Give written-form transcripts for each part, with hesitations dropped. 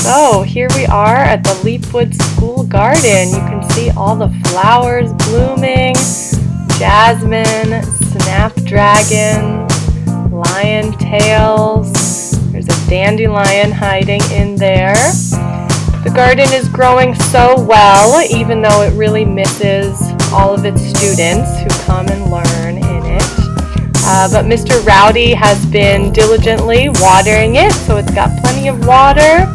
So here we are at the Leapwood School Garden. You can see all the flowers blooming, jasmine, snapdragons, lion tails. There's a dandelion hiding in there. The garden is growing so well, even though it really misses all of its students who come and learn in it. But Mr. Rowdy has been diligently watering it, so it's got plenty of water.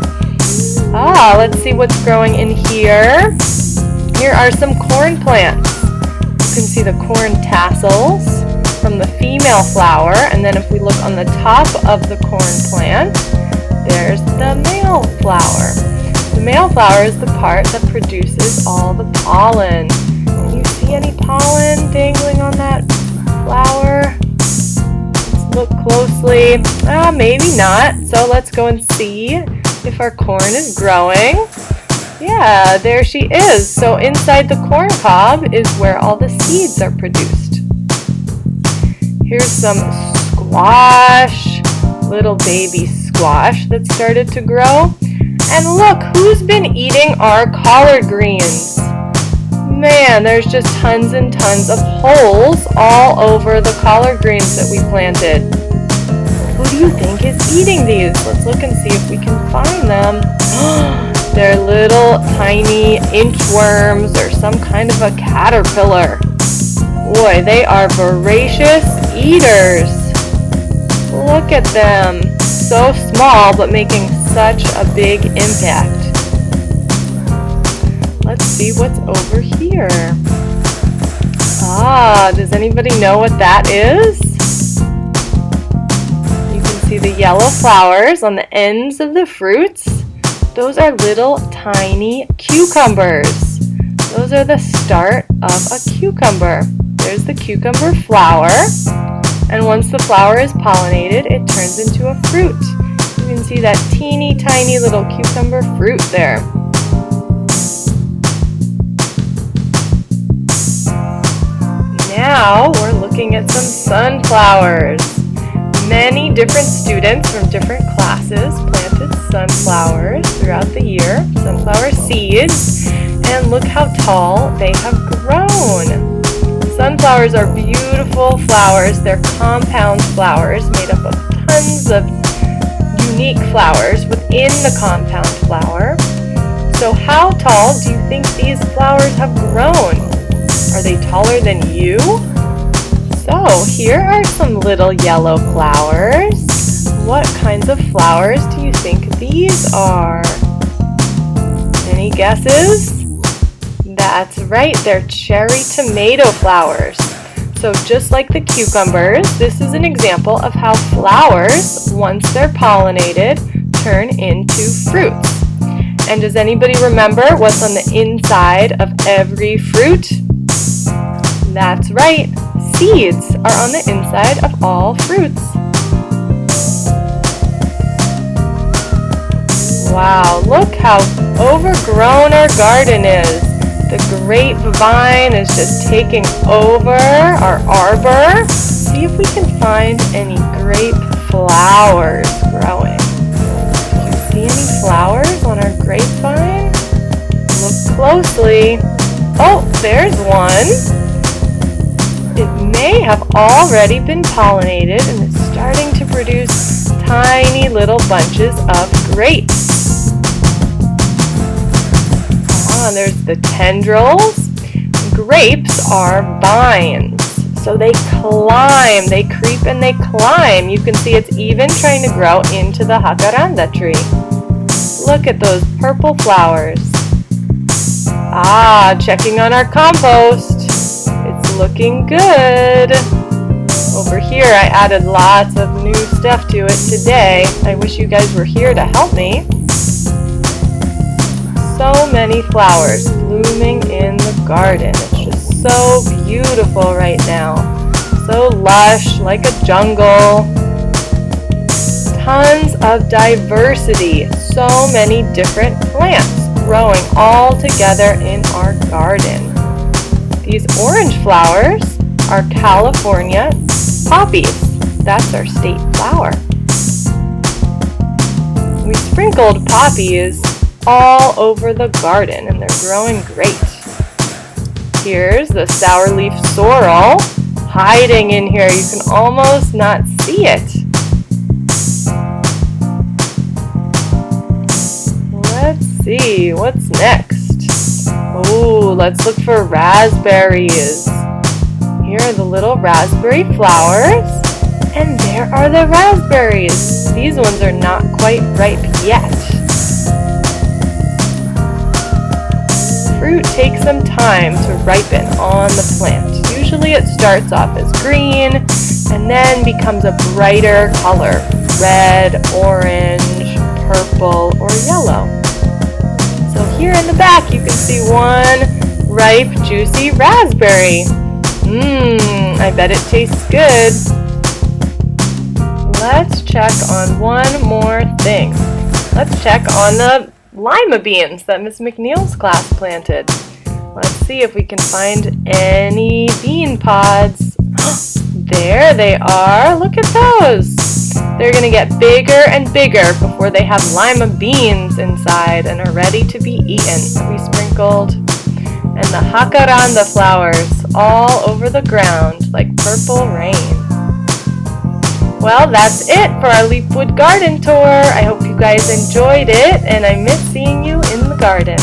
Let's see what's growing in here. Here are some corn plants. You can see the corn tassels from the female flower, and then if we look on the top of the corn plant, there's the male flower. The male flower is the part that produces all the pollen. Can you see any pollen dangling on that flower? Let's look closely. Maybe not. So let's go and see if our corn is growing. Yeah, there she is. So inside the corn cob is where all the seeds are produced. Here's some squash, little baby squash that started to grow. And look, who's been eating our collard greens? Man, there's just tons and tons of holes all over the collard greens that we planted. Who do you think is eating these? Let's look and see if we can find them. They're little tiny inchworms or some kind of a caterpillar. Boy, they are voracious eaters. Look at them. So small, but making such a big impact. Let's see what's over here. Does anybody know what that is? You can see the yellow flowers on the ends of the fruits. Those are little tiny cucumbers. Those are the start of a cucumber. There's the cucumber flower, and once the flower is pollinated, it turns into a fruit. You can see that teeny tiny little cucumber fruit there. Now we're looking at some sunflowers. Many different students from different classes planted sunflowers throughout the year, sunflower seeds, and look how tall they have grown. Sunflowers are beautiful flowers. They're compound flowers made up of tons of unique flowers within the compound flower. So how tall do you think these flowers have grown? Are they taller than you? So here are some little yellow flowers. What kinds of flowers do you think these are? Any guesses? That's right, they're cherry tomato flowers. So just like the cucumbers, this is an example of how flowers, once they're pollinated, turn into fruits. And does anybody remember what's on the inside of every fruit? That's right, seeds are on the inside of all fruits. Wow, look how overgrown our garden is. The grapevine is just taking over our arbor. See if we can find any grape flowers growing. Do you see any flowers on our grapevine? Look closely. Oh, there's one. It may have already been pollinated and it's starting to produce tiny little bunches of grapes. There's the tendrils. Grapes are vines, so they climb, they creep and they climb. You can see it's even trying to grow into the jacaranda tree. Look at those purple flowers. Checking on our compost. It's looking good. Over here I added lots of new stuff to it today. I wish you guys were here to help me. So many flowers blooming in the garden. It's just so beautiful right now. So lush, like a jungle. Tons of diversity. So many different plants growing all together in our garden. These orange flowers are California poppies. That's our state flower. We sprinkled poppies all over the garden and they're growing great. Here's the sour leaf sorrel hiding in here. You can almost not see it. Let's see, what's next? Oh, let's look for raspberries. Here are the little raspberry flowers. And there are the raspberries. These ones are not quite ripe yet. Fruit takes some time to ripen on the plant. Usually it starts off as green and then becomes a brighter color, red, orange, purple, or yellow. So here in the back you can see one ripe, juicy raspberry. I bet it tastes good. Let's check on one more thing. Let's check on the Lima beans that Miss McNeil's class planted. Let's see if we can find any bean pods. There they are. Look at those. They're going to get bigger and bigger before they have lima beans inside and are ready to be eaten. We sprinkled and the jacaranda flowers all over the ground like purple rain. Well, that's it for our Leapwood Garden tour. I hope you guys enjoyed it, and I miss seeing you in the garden.